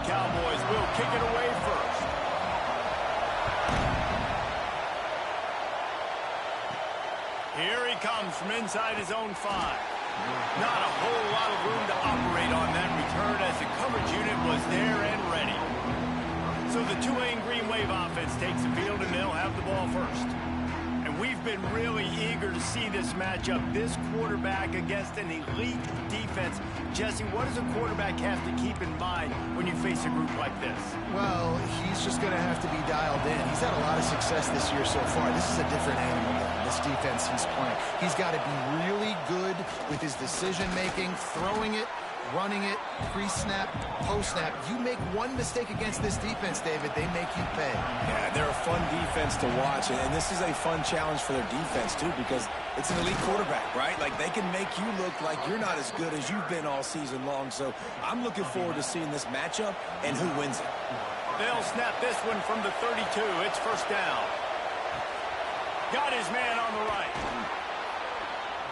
the Cowboys will kick it away first. Here he comes from inside his own 5. Not a whole lot of room to operate on that return as the coverage unit was there and ready. So the Tulane Green Wave offense takes the field and they'll have the ball first. And we've been really eager to see this matchup. This quarterback against an elite defense. Jesse, what does a quarterback have to keep in mind when you face a group like this? Well, he's just going to have to be dialed in. He's had a lot of success this year so far. This is a different animal than this defense he's playing. He's got to be really good with his decision-making, throwing it, running it, pre-snap, post-snap. You make one mistake against this defense, David, they make you pay. Yeah, they're a fun defense to watch, and this is a fun challenge for their defense, too, because it's an elite quarterback, right? Like, they can make you look like you're not as good as you've been all season long, so I'm looking forward to seeing this matchup and who wins it. They'll snap this one from the 32. It's first down. Got his man on the right.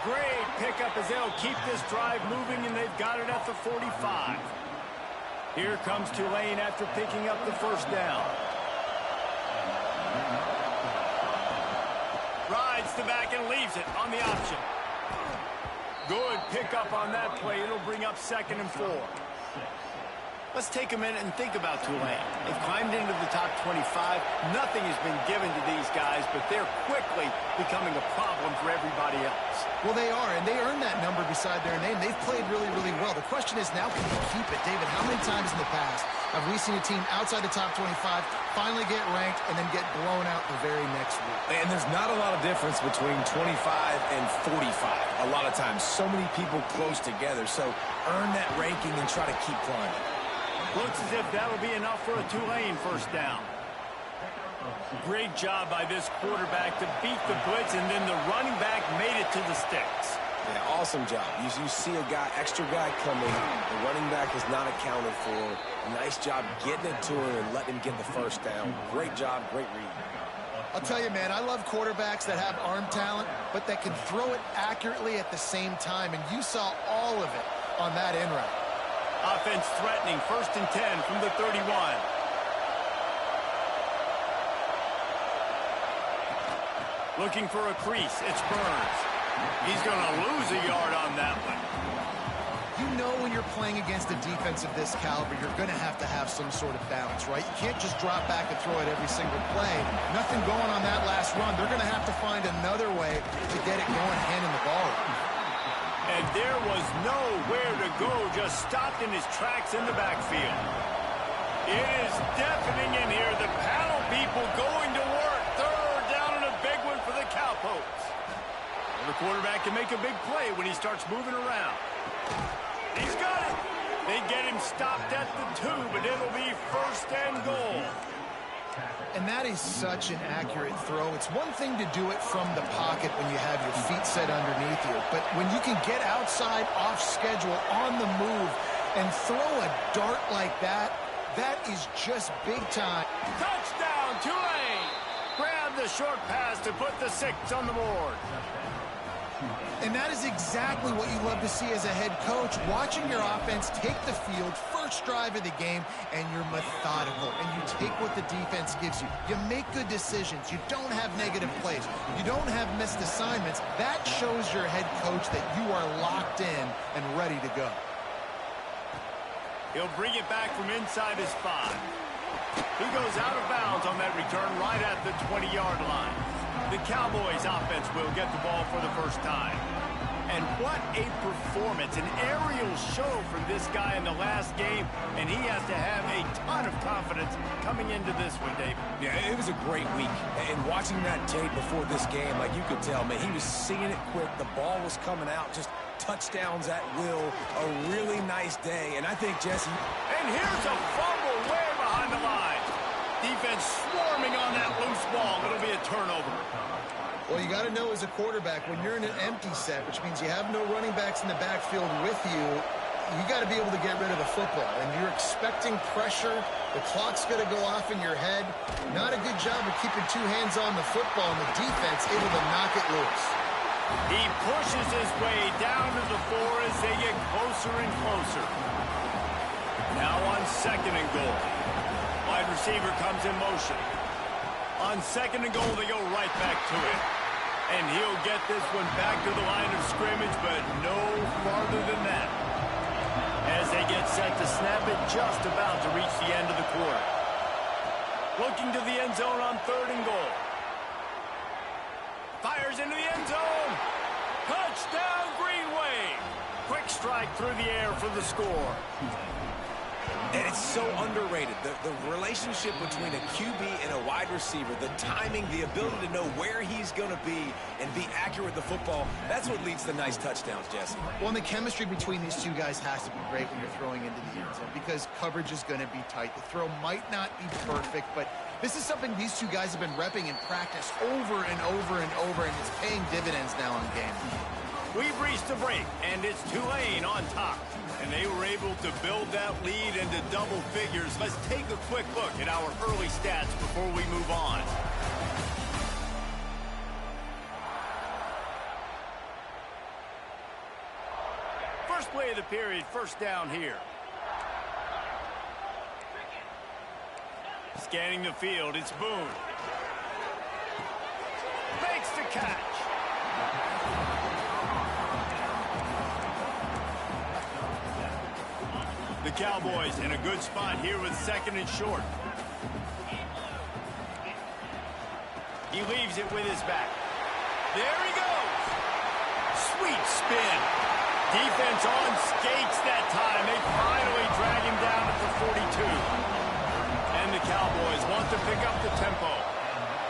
Great pickup as they'll keep this drive moving, and they've got it at the 45. Here comes Tulane after picking up the first down. Rides the back and leaves it on the option. Good pickup on that play. It'll bring up 2nd and 4. Let's take a minute and think about Tulane. They've climbed into the top 25. Nothing has been given to these guys, but they're quickly becoming a problem for everybody else. Well, they are, and they earned that number beside their name. They've played really, really well. The question is, now can you keep it? David, how many times in the past have we seen a team outside the top 25 finally get ranked and then get blown out the very next week? And there's not a lot of difference between 25 and 45. A lot of times, so many people close together. So earn that ranking and try to keep climbing. Looks as if that'll be enough for a Tulane first down. Great job by this quarterback to beat the blitz, and then the running back made it to the sticks. Yeah, awesome job. You see a extra guy coming. The running back is not accounted for. Nice job getting it to him and letting him get the first down. Great job, great read. I'll tell you, man, I love quarterbacks that have arm talent, but that can throw it accurately at the same time, and you saw all of it on that in route. Offense threatening, 1st and 10 from the 31. Looking for a crease, it's Burns. He's going to lose a yard on that one. You know when you're playing against a defense of this caliber, you're going to have some sort of balance, right? You can't just drop back and throw it every single play. Nothing going on that last run. They're going to have to find another way to get it going, handing the ball. And there was nowhere to go, just stopped in his tracks in the backfield. It is deafening in here. The panel people going to work. 3rd down and a big one for the Cowpokes. Well, the quarterback can make a big play when he starts moving around. He's got it. They get him stopped at the 2, but it'll be 1st and goal. And that is such an accurate throw. It's one thing to do it from the pocket when you have your feet set underneath you, but when you can get outside, off schedule, on the move, and throw a dart like that, that is just big time. Touchdown, Tulane! Grab the short pass to put the 6 on the board. And that is exactly what you love to see as a head coach, watching your offense take the field, first drive of the game, and you're methodical, and you take what the defense gives you. You make good decisions. You don't have negative plays. You don't have missed assignments. That shows your head coach that you are locked in and ready to go. He'll bring it back from inside his 5. He goes out of bounds on that return right at the 20-yard line. The Cowboys offense will get the ball for the first time. And what a performance, an aerial show from this guy in the last game, and he has to have a ton of confidence coming into this one, David. Yeah, it was a great week. And watching that tape before this game, like you could tell, man, he was seeing it quick. The ball was coming out, just touchdowns at will. A really nice day. And I think, Jesse... And here's a fumble way behind the line. Defense swarming on that loose ball. It'll be a turnover. Well, you got to know as a quarterback, when you're in an empty set, which means you have no running backs in the backfield with you, you got to be able to get rid of the football. And you're expecting pressure. The clock's going to go off in your head. Not a good job of keeping 2 hands on the football, and the defense able to knock it loose. He pushes his way down to the 4 as they get closer and closer. Now on 2nd and goal. Wide receiver comes in motion. On 2nd and goal, they go right back to it. And he'll get this one back to the line of scrimmage, but no farther than that. As they get set to snap it, just about to reach the end of the quarter. Looking to the end zone on 3rd and goal. Fires into the end zone. Touchdown, Green Wave. Quick strike through the air for the score. And it's so underrated. The relationship between a QB and a wide receiver, the timing, the ability to know where he's going to be and be accurate with the football, that's what leads to nice touchdowns, Jesse. Well, and the chemistry between these two guys has to be great when you're throwing into the end zone because coverage is going to be tight. The throw might not be perfect, but this is something these two guys have been repping in practice over and over and over, and it's paying dividends now in game. We've reached the break, and it's Tulane on top. And they were able to build that lead into double figures. Let's take a quick look at our early stats before we move on. First play of the period, first down here. Scanning the field, it's Boone. Makes the catch. The Cowboys in a good spot here with 2nd and short. He leaves it with his back. There he goes. Sweet spin. Defense on skates that time. They finally drag him down at the 42. And the Cowboys want to pick up the tempo.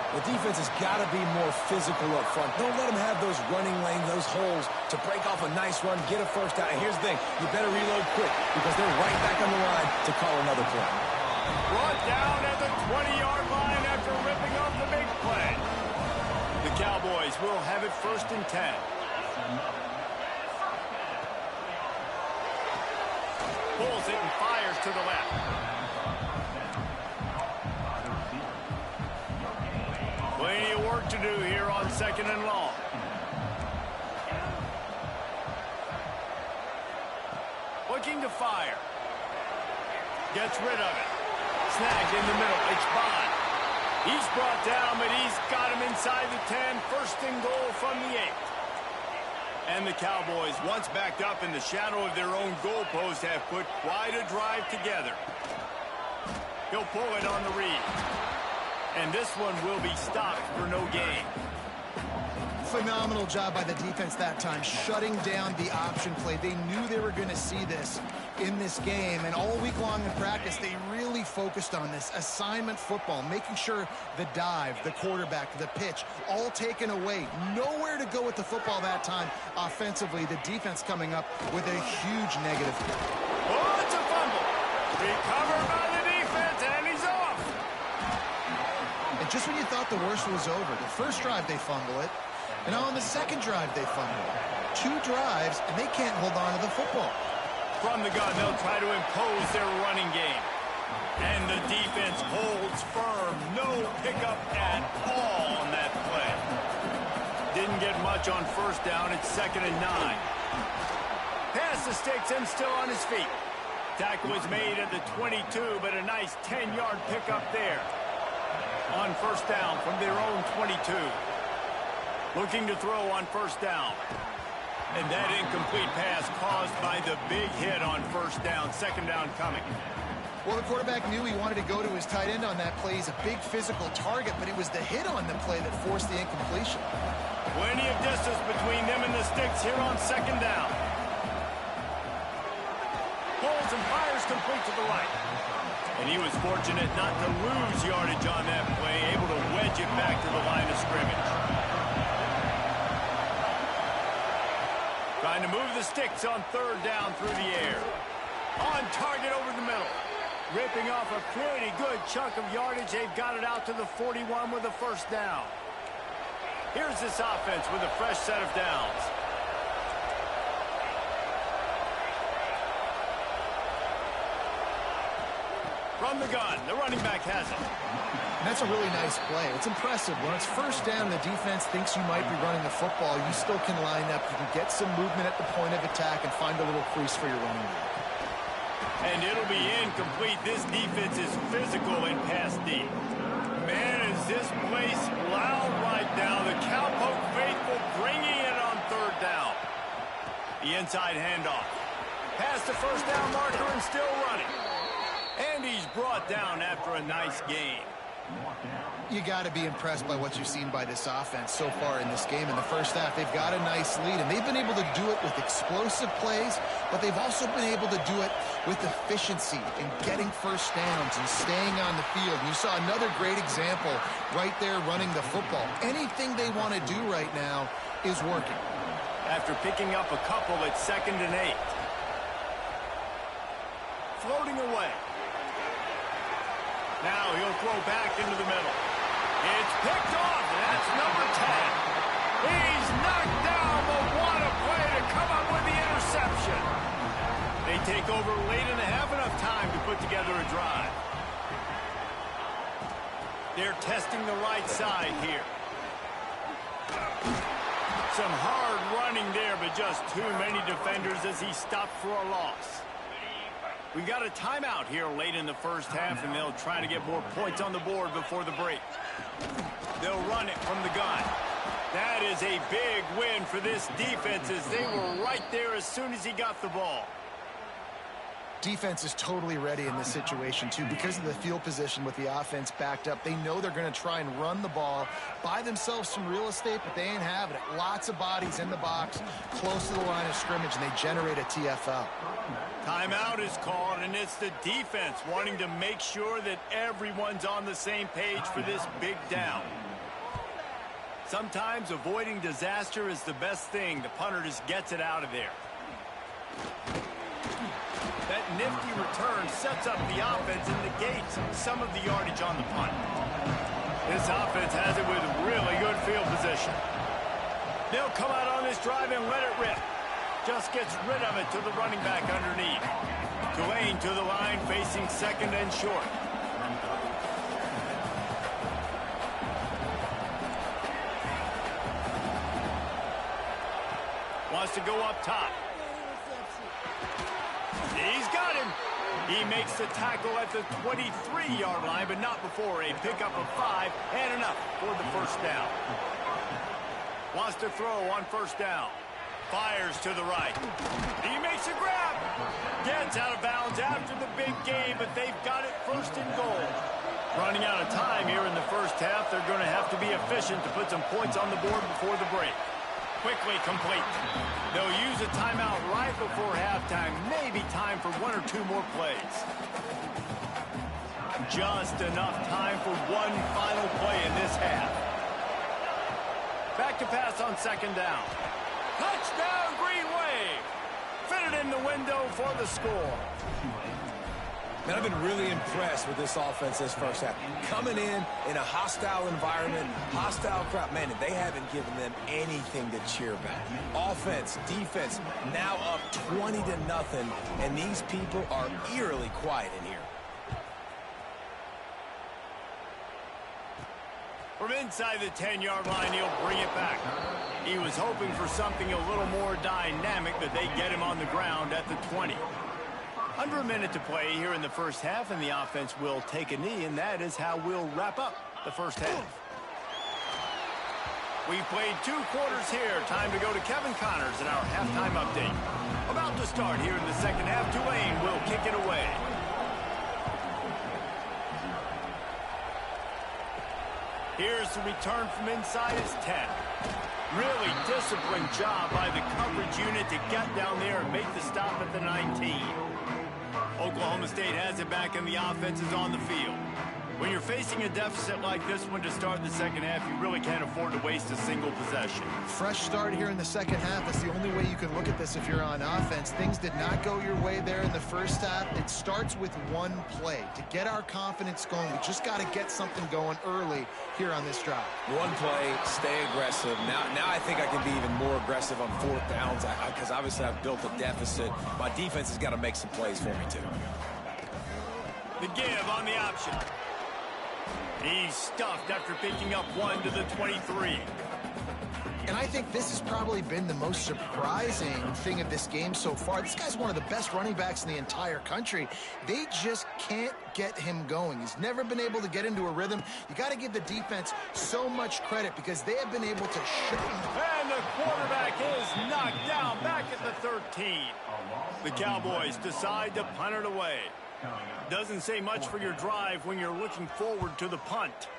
The defense has got to be more physical up front. Don't let them have those running lanes, those holes to break off a nice run, get a first down. And here's the thing, you better reload quick because they're right back on the line to call another play. Brought down at the 20-yard line after ripping off the big play. The Cowboys will have it 1st and 10. Pulls it and fires to the left. Plenty of work to do here on 2nd and long. Looking to fire. Gets rid of it. Snagged in the middle. It's Bond. He's brought down, but he's got him inside the 10. 1st and goal from the 8. And the Cowboys, once backed up in the shadow of their own goalpost, have put quite a drive together. He'll pull it on the read. And this one will be stopped for no gain. Phenomenal job by the defense that time, shutting down the option play. They knew they were going to see this in this game, and all week long in practice, they really focused on this assignment football, making sure the dive, the quarterback, the pitch, all taken away. Nowhere to go with the football that time offensively. The defense coming up with a huge negative. Oh, it's a fumble. Recovered by the defense, and he's off. And just when you thought the worst was over, the first drive they fumble it, and on the 2nd drive they fumble it. 2 drives, and they can't hold on to the football. From the gun, they'll try to impose their running game. And the defense holds firm. No pickup at all on that play. Didn't get much on 1st down. It's 2nd and 9. Pass the sticks and still on his feet. Tackle was made at the 22, but a nice 10-yard pickup there. On 1st down from their own 22. Looking to throw on 1st down. And that incomplete pass caused by the big hit on 1st down. 2nd down coming. Well, the quarterback knew he wanted to go to his tight end on that play. He's a big physical target, but it was the hit on the play that forced the incompletion. Plenty of distance between them and the sticks here on 2nd down. Pulls and fires complete to the right. And he was fortunate not to lose yardage on that play, able to wedge it back to the line of scrimmage. Trying to move the sticks on 3rd down through the air. On target over the middle. Ripping off a pretty good chunk of yardage. They've got it out to the 41 with a 1st down. Here's this offense with a fresh set of downs. From the gun, the running back has it. And that's a really nice play. It's impressive. When it's 1st down, the defense thinks you might be running the football. You still can line up. You can get some movement at the point of attack and find a little crease for your running back. And it'll be incomplete. This defense is physical and pass deep. Man, is this place loud right now. The Cowpoke faithful bringing it on third down. The inside handoff. Past the first down marker and still running. And he's brought down after a nice gain. You got to be impressed by what you've seen by this offense so far in this game. In the first half, they've got a nice lead, and they've been able to do it with explosive plays, but they've also been able to do it with efficiency and getting first downs and staying on the field. You saw another great example right there running the football. Anything they want to do right now is working. After picking up a couple, it's 2nd and 8. Floating away. Now he'll throw back into the middle. It's picked off, and that's number 10. He's knocked down, but what a play to come up with the interception. They take over late in the half, enough time to put together a drive. They're testing the right side here. Some hard running there, but just too many defenders as he stopped for a loss. We got a timeout here late in the first half, and they'll try to get more points on the board before the break. They'll run it from the gun. That is a big win for this defense as they were right there as soon as he got the ball. Defense is totally ready in this situation, too. Because of the field position with the offense backed up, they know they're going to try and run the ball, buy themselves some real estate, but they ain't having it. Lots of bodies in the box, close to the line of scrimmage, and they generate a TFL. Timeout is called, and it's the defense wanting to make sure that everyone's on the same page for this big down. Sometimes avoiding disaster is the best thing. The punter just gets it out of there. That nifty return sets up the offense and negates some of the yardage on the punt. This offense has it with really good field position. They'll come out on this drive and let it rip. Just gets rid of it to the running back underneath. Tulane to the line, facing 2nd and short. Wants to go up top. He's got him. He makes the tackle at the 23-yard line, but not before a pickup of 5 and enough for the first down. Wants to throw on first down. Fires to the right. He makes a grab. Gets out of bounds after the big game, but they've got it 1st and goal. Running out of time here in the first half. They're going to have to be efficient to put some points on the board before the break. Quickly complete. They'll use a timeout right before halftime. Maybe time for 1 or 2 more plays. Just enough time for one final play in this half. Back to pass on 2nd down. Touchdown, Green Wave. Fitted in the window for the score. Man, I've been really impressed with this offense this first half. Coming in a hostile environment, hostile crowd. Man, they haven't given them anything to cheer about. Offense, defense, now up 20-0, and these people are eerily quiet in here. From inside the 10-yard line, he'll bring it back. He was hoping for something a little more dynamic, but they get him on the ground at the 20. Under a minute to play here in the first half, and the offense will take a knee, and that is how we'll wrap up the first half. We've played 2 quarters here. Time to go to Kevin Connors in our halftime update. About to start here in the second half. Tulane will kick it away. Here's the return from inside his 10. Really disciplined job by the coverage unit to get down there and make the stop at the 19. Oklahoma State has it back and the offense is on the field. When you're facing a deficit like this one to start the second half, you really can't afford to waste a single possession. Fresh start here in the second half. That's the only way you can look at this if you're on offense. Things did not go your way there in the first half. It starts with one play. To get our confidence going, we just got to get something going early here on this drive. One play, stay aggressive. Now I think I can be even more aggressive on 4th downs because obviously I've built a deficit. My defense has got to make some plays for me too. The give on the option. He's stuffed after picking up 1 to the 23. And I think this has probably been the most surprising thing of this game so far. This guy's one of the best running backs in the entire country. They just can't get him going. He's never been able to get into a rhythm. You got to give the defense so much credit because they have been able to shut him. And the quarterback is knocked down back at the 13. The Cowboys decide to punt it away. Doesn't say much for your drive when you're looking forward to the punt.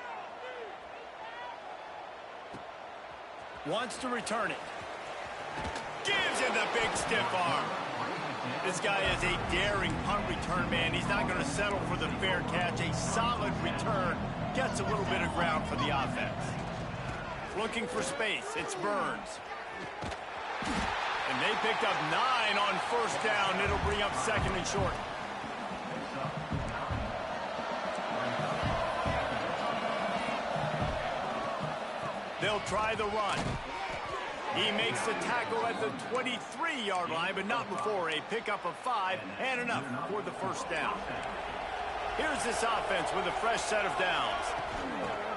Wants to return it. Gives him the big stiff arm. This guy is a daring punt return man. He's not going to settle for the fair catch. A solid return. Gets a little bit of ground for the offense. Looking for space. It's Burns. And they picked up 9 on first down. It'll bring up second and short. They'll try the run. He makes the tackle at the 23-yard line, but not before a pickup of 5 and enough for the first down. Here's this offense with a fresh set of downs.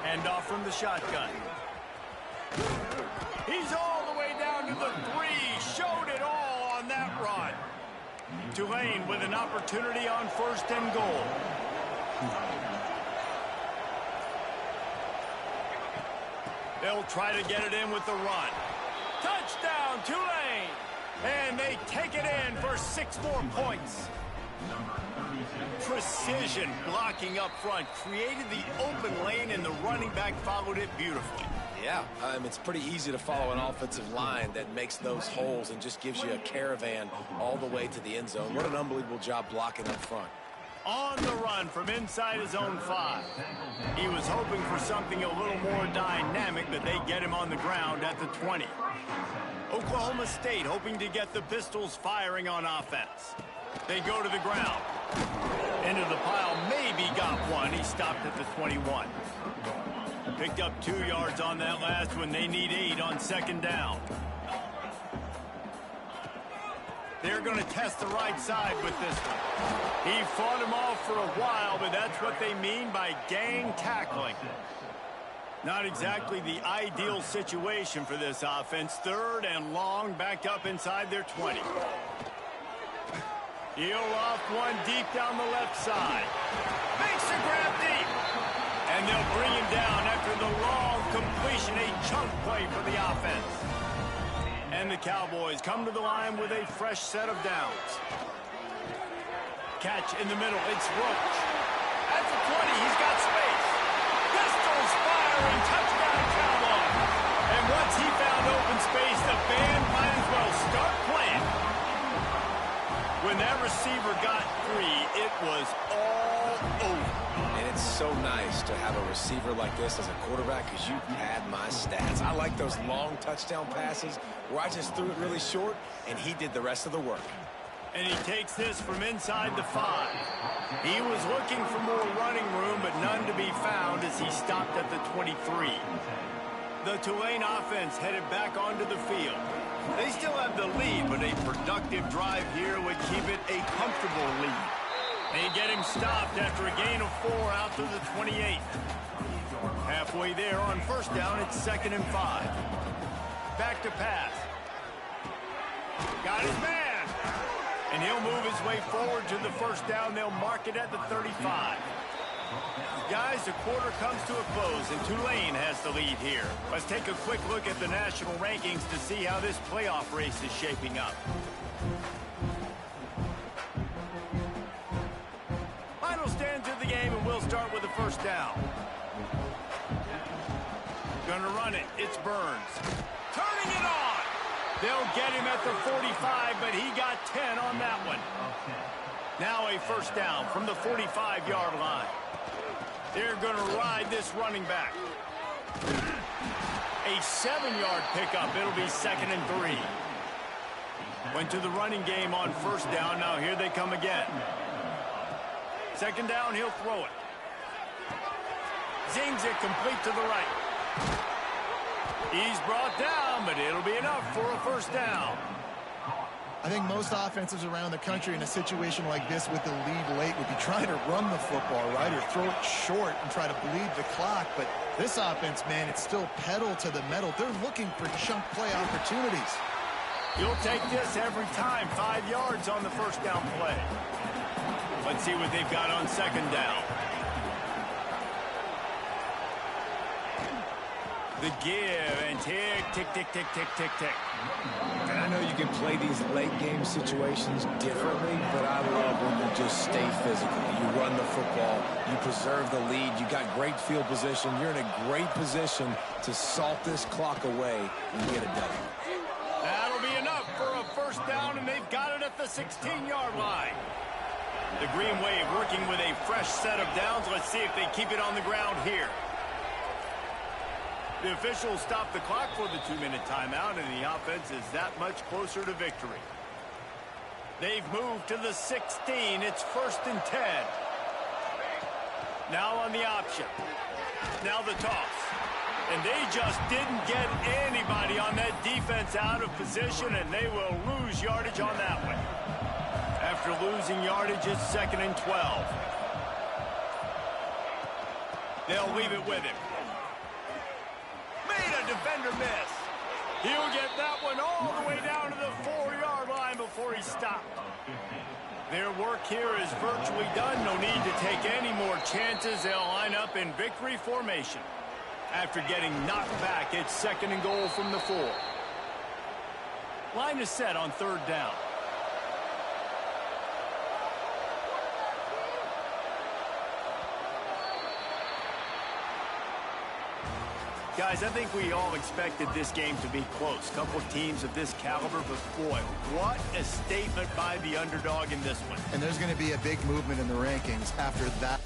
Hand off from the shotgun. He's all the way down to the 3. Showed it all on that run. Tulane with an opportunity on first and goal. They'll try to get it in with the run. Touchdown, Tulane! And they take it in for 6 more points. Precision blocking up front created the open lane, and the running back followed it beautifully. Yeah, it's pretty easy to follow an offensive line that makes those holes and just gives you a caravan all the way to the end zone. What an unbelievable job blocking up front. On the run from inside his own 5. He was hoping for something a little more dynamic, but they get him on the ground at the 20. Oklahoma State hoping to get the Pistols firing on offense. They go to the ground. Into the pile, maybe got one. He stopped at the 21. Picked up 2 yards on that last one. They need 8 on second down. They're going to test the right side with this one. He fought him off for a while, but that's what they mean by gang tackling. Not exactly the ideal situation for this offense. 3rd and long, backed up inside their 20. He'll loft one deep down the left side. Makes the grab deep. And they'll bring him down after the long completion, a chunk play for the offense. And the Cowboys come to the line with a fresh set of downs. Catch in the middle. It's Roach. At the 20, he's got space. Pistols firing. Touchdown, Cowboys. And once he found open space, the band might as well start playing. When that receiver got free, it was all over. And it's so nice to have a receiver like this as a quarterback because you had my stats. I like those long touchdown passes where I just threw it really short and he did the rest of the work. And he takes this from inside the 5. He was looking for more running room, but none to be found as he stopped at the 23. The Tulane offense headed back onto the field. They still have the lead, but a productive drive here would keep it a comfortable lead. They get him stopped after a gain of 4 out to the 28. Halfway there on first down, it's 2nd and 5. Back to pass. Got his man. And he'll move his way forward to the first down. They'll mark it at the 35. Guys, the quarter comes to a close, and Tulane has the lead here. Let's take a quick look at the national rankings to see how this playoff race is shaping up. Final stands of the game, and we'll start with the first down. Gonna run it. It's Burns. Turning it on. They'll get him at the 45, but he got 10 on that one. Now a first down from the 45-yard line. They're going to ride this running back. A 7-yard pickup. It'll be 2nd and 3. Went to the running game on first down. Now here they come again. 2nd down, he'll throw it. Zings it complete to the right. He's brought down, but it'll be enough for a first down. I think most offenses around the country in a situation like this with the lead late would be trying to run the football, right, or throw it short and try to bleed the clock. But this offense, man, it's still pedal to the metal. They're looking for chunk play opportunities. You'll take this every time. 5 yards on the first down play. Let's see what they've got on second down. The give and tick, tick, tick, tick, tick, tick, tick. And I know you can play these late game situations differently, but I love when you just stay physical. You run the football, you preserve the lead, you got great field position, you're in a great position to salt this clock away and get it done. That'll be enough for a first down, and they've got it at the 16-yard line. The Green Wave working with a fresh set of downs. Let's see if they keep it on the ground here. The officials stop the clock for the 2-minute timeout, and the offense is that much closer to victory. They've moved to the 16. It's 1st and 10. Now on the option. Now the toss. And they just didn't get anybody on that defense out of position, and they will lose yardage on that one. After losing yardage, it's 2nd and 12. They'll leave it with him. Made a defender miss. He'll get that one all the way down to the 4-yard line before he stopped. Their work here is virtually done. No need to take any more chances. They'll line up in victory formation. After getting knocked back, it's 2nd and goal from the 4. Line is set on 3rd down. Guys, I think we all expected this game to be close. Couple of teams of this caliber, but boy, what a statement by the underdog in this one. And there's going to be a big movement in the rankings after that.